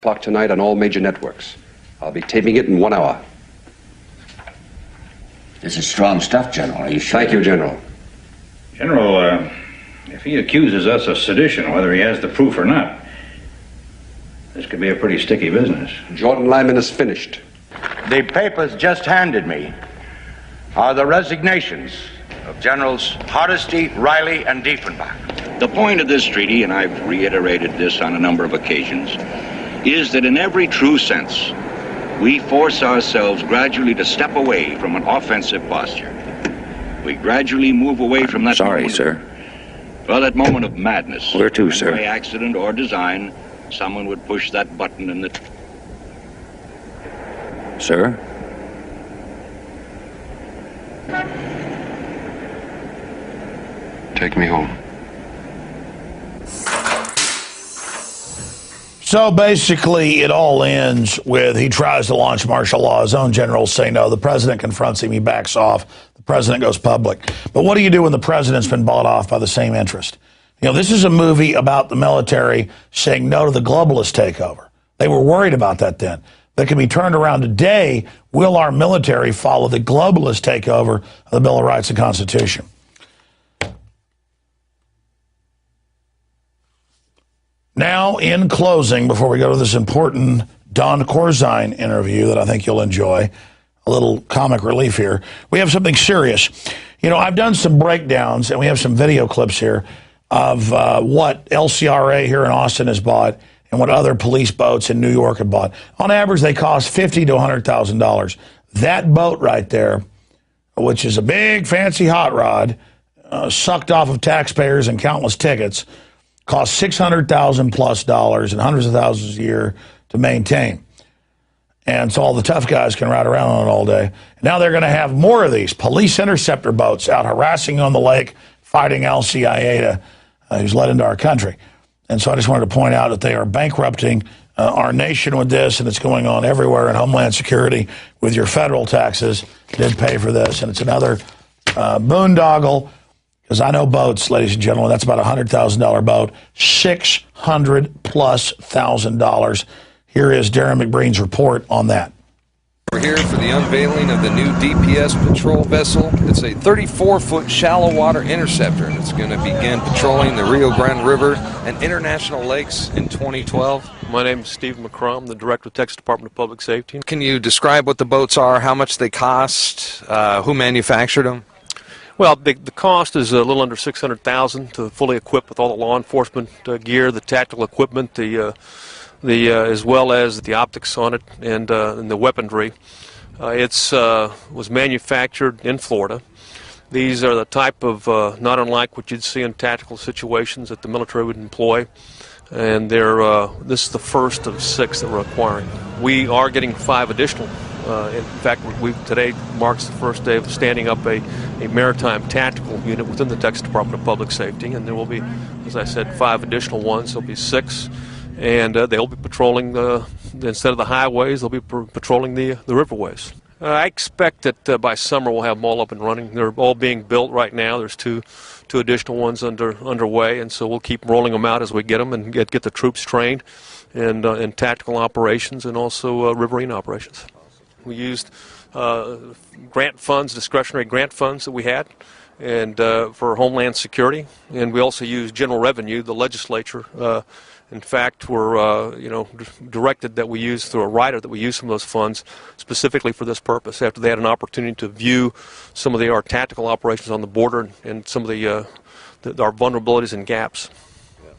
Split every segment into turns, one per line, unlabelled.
O'clock tonight on all major networks. I'll be taping it in 1 hour.
This is strong stuff, General. Are you sure?
Thank you, General.
General, if he accuses us of sedition, whether he has the proof or not, this could be a pretty sticky business.
Jordan Lyman is finished.
The papers just handed me are the resignations of Generals Hardesty, Riley, and Diefenbach.
The point of this treaty, and I've reiterated this on a number of occasions, is that in every true sense, we force ourselves gradually to step away from an offensive posture. We gradually move away from that
Sorry, sir.
Well, that moment of madness.
Where to, sir?
By accident or design, someone would push that button and the...
Sir?
Take me home.
So basically, it all ends with he tries to launch martial law. His own generals say no. The president confronts him. He backs off. The president goes public. But what do you do when the president's been bought off by the same interest? You know, this is a movie about the military saying no to the globalist takeover. They were worried about that then. That can be turned around today. Will our military follow the globalist takeover of the Bill of Rights and Constitution? Now, in closing, before we go to this important Don Corzine interview that I think you'll enjoy, a little comic relief here, we have something serious. You know, I've done some breakdowns, and we have some video clips here of what LCRA here in Austin has bought and what other police boats in New York have bought. On average, they cost $50,000 to $100,000. That boat right there, which is a big, fancy hot rod, sucked off of taxpayers and countless tickets, costs $600,000 plus and hundreds of thousands a year to maintain. And so all the tough guys can ride around on it all day. Now they're going to have more of these police interceptor boats out harassing on the lake, fighting Al-CIA who's led into our country. And so I just wanted to point out that they are bankrupting our nation with this, and it's going on everywhere in Homeland Security with your federal taxes. Did pay for this, and it's another boondoggle. Because I know boats, ladies and gentlemen, that's about a $100,000 boat, $600,000+. Here is Darren McBreen's report on that.
We're here for the unveiling of the new DPS patrol vessel. It's a 34-foot shallow water interceptor, and it's going to begin patrolling the Rio Grande River and international lakes in 2012.
My name is Steve McCrum, the Director of the Texas Department of Public Safety.
Can you describe what the boats are, how much they cost, who manufactured them?
Well, the cost is a little under $600,000 to fully equip with all the law enforcement gear, the tactical equipment, as well as the optics on it and the weaponry. It was manufactured in Florida. These are the type of not unlike what you'd see in tactical situations that the military would employ, and this is the first of 6 that we're acquiring. We are getting 5 additional. In fact, today marks the first day of standing up a maritime tactical unit within the Texas Department of Public Safety, and there will be, as I said, 5 additional ones. There'll be 6, and they'll be patrolling instead of the highways, they'll be patrolling the riverways. I expect that by summer we'll have them all up and running. They're all being built right now. There's two additional ones underway, and so we'll keep rolling them out as we get them and get the troops trained in tactical operations and also riverine operations. We used grant funds, discretionary grant funds that we had, and for Homeland Security, and we also used general revenue. The legislature, in fact, were directed that we use through a rider that we use some of those funds specifically for this purpose. After they had an opportunity to view some of our tactical operations on the border and some of our vulnerabilities and gaps.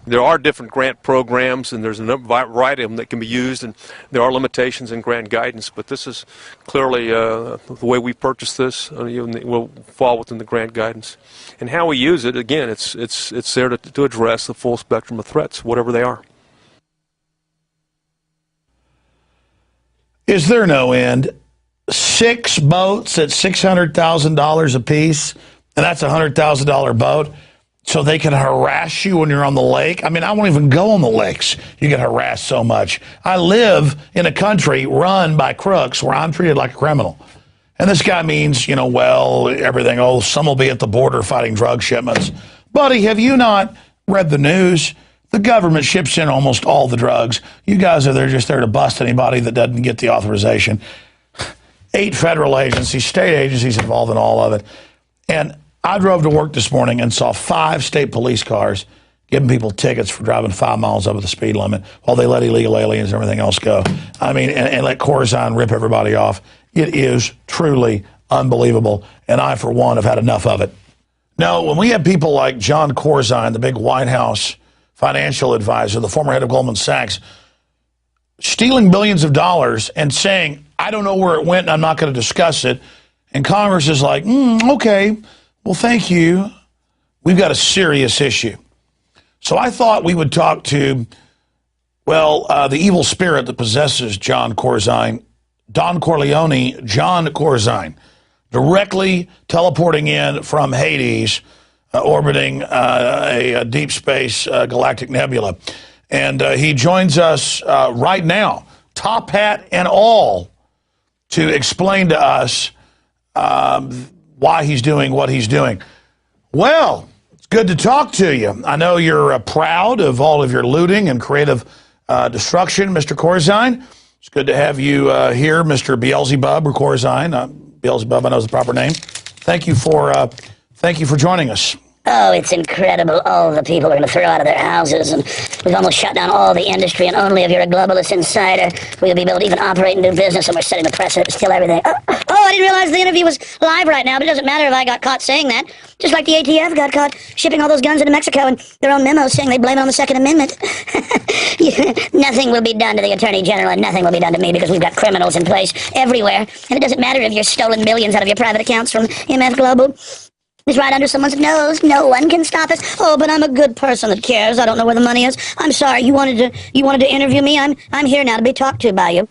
There are different grant programs, and there's a variety of them that can be used, and there are limitations in grant guidance, but this is clearly the way we purchase this will fall within the grant guidance. And how we use it, again, it's there to address the full spectrum of threats, whatever they are.
Is there no end? 6 boats at $600,000 apiece, and that's a $100,000 boat. So they can harass you when you're on the lake. I mean, I won't even go on the lakes. You get harassed so much. I live in a country run by crooks where I'm treated like a criminal. And this guy means, everything. Some will be at the border fighting drug shipments. Buddy, have you not read the news? The government ships in almost all the drugs. You guys are there just there to bust anybody that doesn't get the authorization. 8 federal agencies, state agencies involved in all of it. And I drove to work this morning and saw 5 state police cars giving people tickets for driving 5 miles over the speed limit while they let illegal aliens and everything else go. I mean, and let Corzine rip everybody off. It is truly unbelievable, and I, for one, have had enough of it. No, when we have people like John Corzine, the big White House financial advisor, the former head of Goldman Sachs, stealing billions of dollars and saying, I don't know where it went and I'm not going to discuss it, and Congress is like, okay, well, thank you. We've got a serious issue. So I thought we would talk to, the evil spirit that possesses John Corzine, Don Corleone, John Corzine, directly teleporting in from Hades, orbiting a deep space galactic nebula. And he joins us right now, top hat and all, to explain to us why he's doing what he's doing. Well, it's good to talk to you. I know you're proud of all of your looting and creative destruction, Mr. Corzine. It's good to have you here, Mr. Beelzebub or Corzine. Beelzebub, I know is the proper name. Thank you for joining us.
Oh, it's incredible. All the people are going to throw out of their houses, and we've almost shut down all the industry, and only if you're a globalist insider will you be able to even operate and do business, and we're setting the precedent to steal everything. Oh, I didn't realize the interview was live right now, but it doesn't matter if I got caught saying that. Just like the ATF got caught shipping all those guns into Mexico and their own memos saying they blame it on the Second Amendment. Nothing will be done to the Attorney General, and nothing will be done to me because we've got criminals in place everywhere, and it doesn't matter if you're stolen millions out of your private accounts from MF Global. It's right under someone's nose. No one can stop us. Oh, but I'm a good person that cares. I don't know where the money is. I'm sorry. You wanted to interview me. I'm here now to be talked to by you.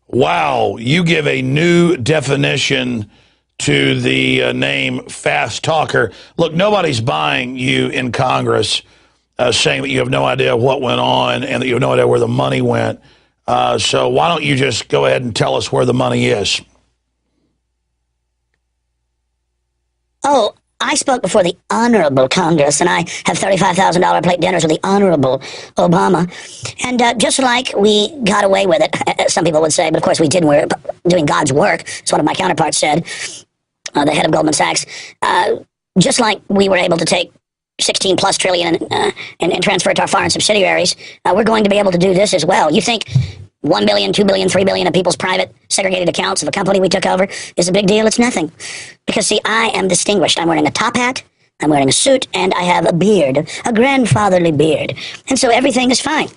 Wow, you give a new definition to the name Fast Talker. Look, nobody's buying you in Congress saying that you have no idea what went on and that you have no idea where the money went. So why don't you just go ahead and tell us where the money is?
Oh, I spoke before the Honorable Congress, and I have $35,000 plate dinners with the Honorable Obama. And just like we got away with it, some people would say, but of course we didn't. We're doing God's work, as one of my counterparts said, the head of Goldman Sachs. Just like we were able to take 16 plus trillion and transfer it to our foreign subsidiaries, we're going to be able to do this as well. You think 1 billion, 2 billion, 3 billion of people's private segregated accounts of a company we took over is a big deal? It's nothing. Because, see, I am distinguished. I'm wearing a top hat, I'm wearing a suit, and I have a beard, a grandfatherly beard. And so everything is fine.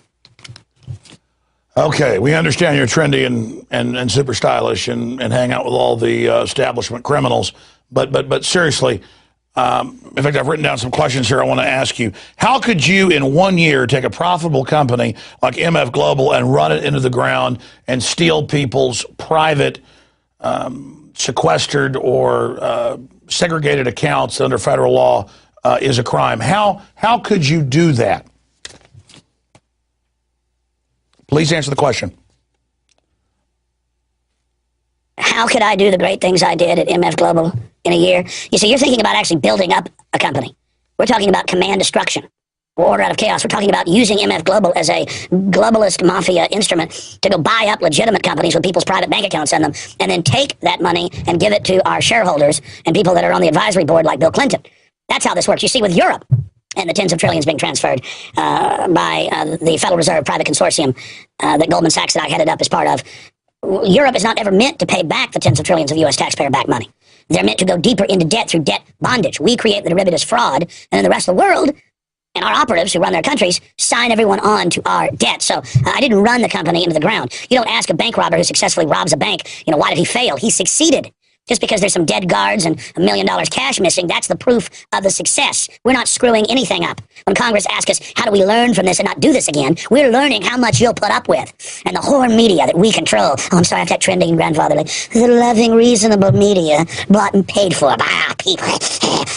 Okay, we understand you're trendy and super stylish and hang out with all the establishment criminals. But seriously, in fact, I've written down some questions here I want to ask you. How could you, in 1 year, take a profitable company like MF Global and run it into the ground and steal people's private, sequestered or segregated accounts under federal law is a crime? How could you do that? Please answer the question.
How could I do the great things I did at MF Global in a year? You see, you're thinking about actually building up a company. We're talking about command destruction or order out of chaos. We're talking about using MF Global as a globalist mafia instrument to go buy up legitimate companies with people's private bank accounts in them and then take that money and give it to our shareholders and people that are on the advisory board like Bill Clinton. That's how this works. You see, with Europe and the tens of trillions being transferred by the Federal Reserve private consortium that Goldman Sachs that I headed up as part of, Europe is not ever meant to pay back the tens of trillions of U.S. taxpayer-backed money. They're meant to go deeper into debt through debt bondage. We create the derivatives fraud, and then the rest of the world and our operatives who run their countries sign everyone on to our debt. So I didn't run the company into the ground. You don't ask a bank robber who successfully robs a bank, why did he fail? He succeeded. Just because there's some dead guards and $1 million cash missing, that's the proof of the success. We're not screwing anything up. When Congress asks us, how do we learn from this and not do this again, we're learning how much you'll put up with. And the whore media that we control, I'm sorry, I have that trendy and grandfatherly, the loving, reasonable media bought and paid for by our people.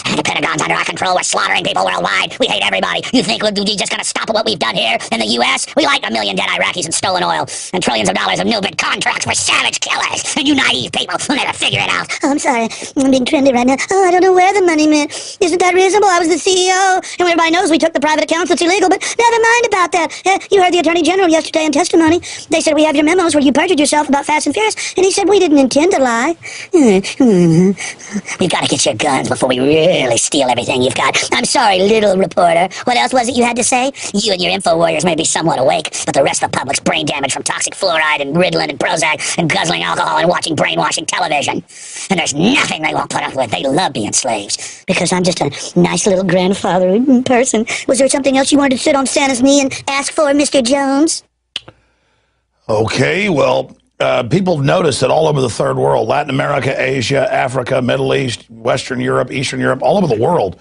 The Pentagon's under our control. We're slaughtering people worldwide. We hate everybody. You think we're just going to stop what we've done here in the U.S.? We like 1 million dead Iraqis and stolen oil and trillions of dollars of no-bid contracts for savage killers. And you naive people will never figure it out. Oh, I'm sorry. I'm being trendy right now. Oh, I don't know where the money went. Isn't that reasonable? I was the CEO. And everybody knows we took the private accounts. It's illegal, but never mind about that. You heard the Attorney General yesterday in testimony. They said, we have your memos where you perjured yourself about Fast and Furious. And he said, we didn't intend to lie. We've got to get your guns before we really steal everything you've got. I'm sorry, little reporter. What else was it you had to say? You and your info warriors may be somewhat awake, but the rest of the public's brain damage from toxic fluoride and Ritalin and Prozac and guzzling alcohol and watching brainwashing television. And there's nothing they won't put up with. They love being slaves. Because I'm just a nice little grandfather person. Was there something else you wanted to sit on Santa's knee and ask for, Mr. Jones?
Okay, well, people have noticed that all over the third world, Latin America, Asia, Africa, Middle East, Western Europe, Eastern Europe, all over the world,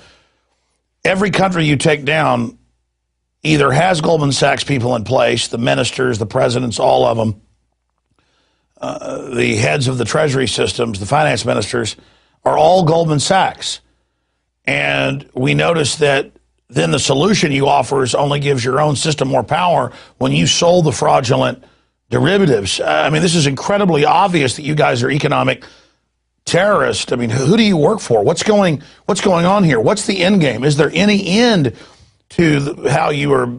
every country you take down either has Goldman Sachs people in place, the ministers, the presidents, all of them, the heads of the treasury systems, the finance ministers, are all Goldman Sachs. And we notice that then the solution you offer only gives your own system more power when you sold the fraudulent derivatives. I mean, this is incredibly obvious that you guys are economic terrorists. I mean, who do you work for? What's going on here? What's the end game? Is there any end to how you are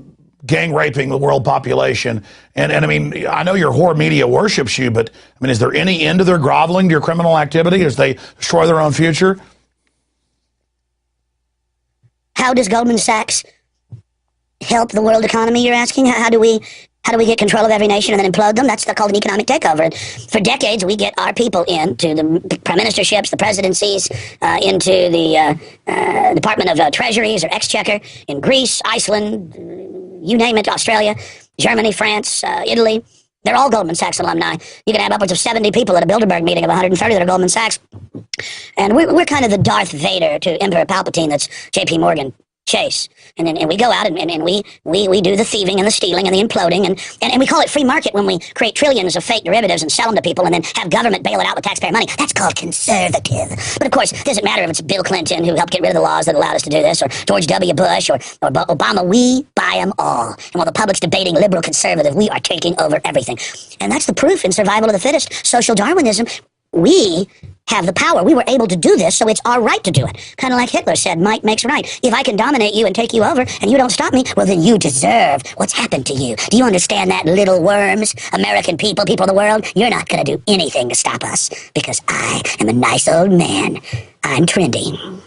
gang raping the world population? And I mean, I know your whore media worships you, but I mean, is there any end to their groveling to your criminal activity as they destroy their own future?
How does Goldman Sachs help the world economy, you're asking? How do we get control of every nation and then implode them? That's called an economic takeover. For decades, we get our people into the prime ministerships, the presidencies, into the Department of Treasuries or Exchequer in Greece, Iceland, you name it, Australia, Germany, France, Italy. They're all Goldman Sachs alumni. You can have upwards of 70 people at a Bilderberg meeting of 130 that are Goldman Sachs. And we're kind of the Darth Vader to Emperor Palpatine that's J.P. Morgan Chase. And we go out and we do the thieving and the stealing and the imploding and we call it free market when we create trillions of fake derivatives and sell them to people and then have government bail it out with taxpayer money. That's called conservative. But of course, it doesn't matter if it's Bill Clinton who helped get rid of the laws that allowed us to do this, or George W. Bush, or Obama. We buy them all. And while the public's debating liberal conservative, we are taking over everything. And that's the proof in survival of the fittest, social Darwinism. We have the power. We were able to do this, so it's our right to do it. Kind of like Hitler said, might makes right. If I can dominate you and take you over, and you don't stop me, well, then you deserve what's happened to you. Do you understand that, little worms? American people, people of the world, you're not going to do anything to stop us, because I am a nice old man. I'm trendy.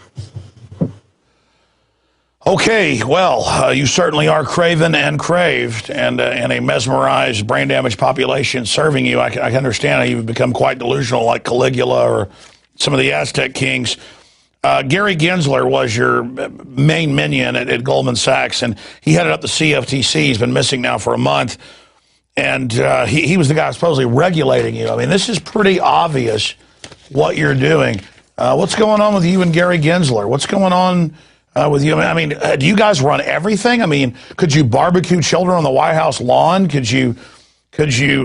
Okay, well, you certainly are craven and craved, and a mesmerized, brain-damaged population serving you. I can understand how you've become quite delusional, like Caligula or some of the Aztec kings. Gary Gensler was your main minion at Goldman Sachs, and he headed up the CFTC. He's been missing now for a month, and he was the guy supposedly regulating you. I mean, this is pretty obvious what you're doing. What's going on with you and Gary Gensler? What's going on with you? I mean, do you guys run everything? I mean, could you barbecue children on the White House lawn? Could you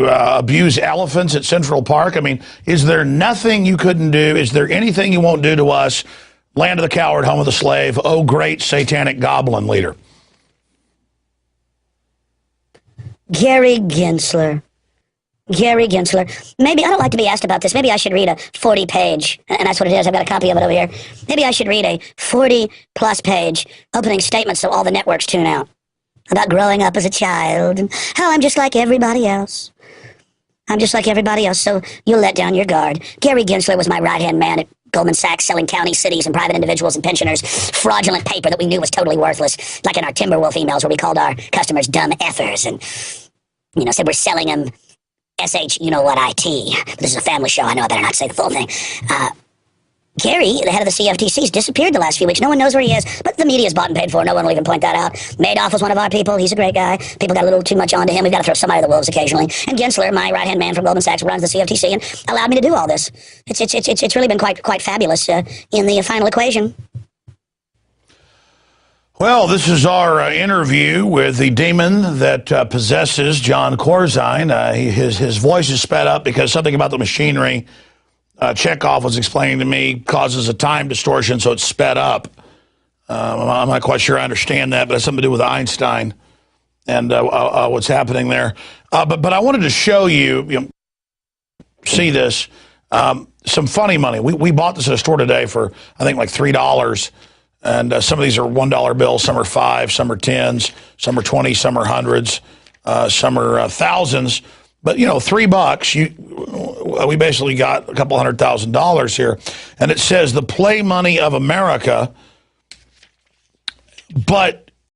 abuse elephants at Central Park? I mean, is there nothing you couldn't do? Is there anything you won't do to us? Land of the coward, home of the slave. Oh, great satanic goblin leader.
Gary Gensler. Gary Gensler. Maybe, I don't like to be asked about this. Maybe I should read a 40-page, and that's what it is. I've got a copy of it over here. Maybe I should read a 40-plus page opening statement so all the networks tune out. About growing up as a child and how I'm just like everybody else. I'm just like everybody else, so you'll let down your guard. Gary Gensler was my right-hand man at Goldman Sachs, selling county, cities, and private individuals and pensioners fraudulent paper that we knew was totally worthless, like in our Timberwolf emails where we called our customers dumb effers and, said we're selling them SH, IT. But this is a family show. I know I better not say the full thing. Gary, the head of the CFTC, has disappeared the last few weeks. No one knows where he is, but the media's bought and paid for. No one will even point that out. Madoff was one of our people. He's a great guy. People got a little too much onto him. We've got to throw somebody to the wolves occasionally. And Gensler, my right-hand man from Goldman Sachs, runs the CFTC and allowed me to do all this. It's really been quite fabulous in the final equation.
Well, this is our interview with the demon that possesses John Corzine. His voice is sped up because something about the machinery Chekhov was explaining to me, causes a time distortion, so it's sped up. I'm not quite sure I understand that, but it has something to do with Einstein and what's happening there. But I wanted to show you, see this, some funny money. We bought this at a store today for, I think, like $3. And some of these are $1 bills, some are 5, some are 10s, some are 20, some are hundreds, some are thousands. But, $3, we basically got a couple $100,000 here. And it says the play money of America. But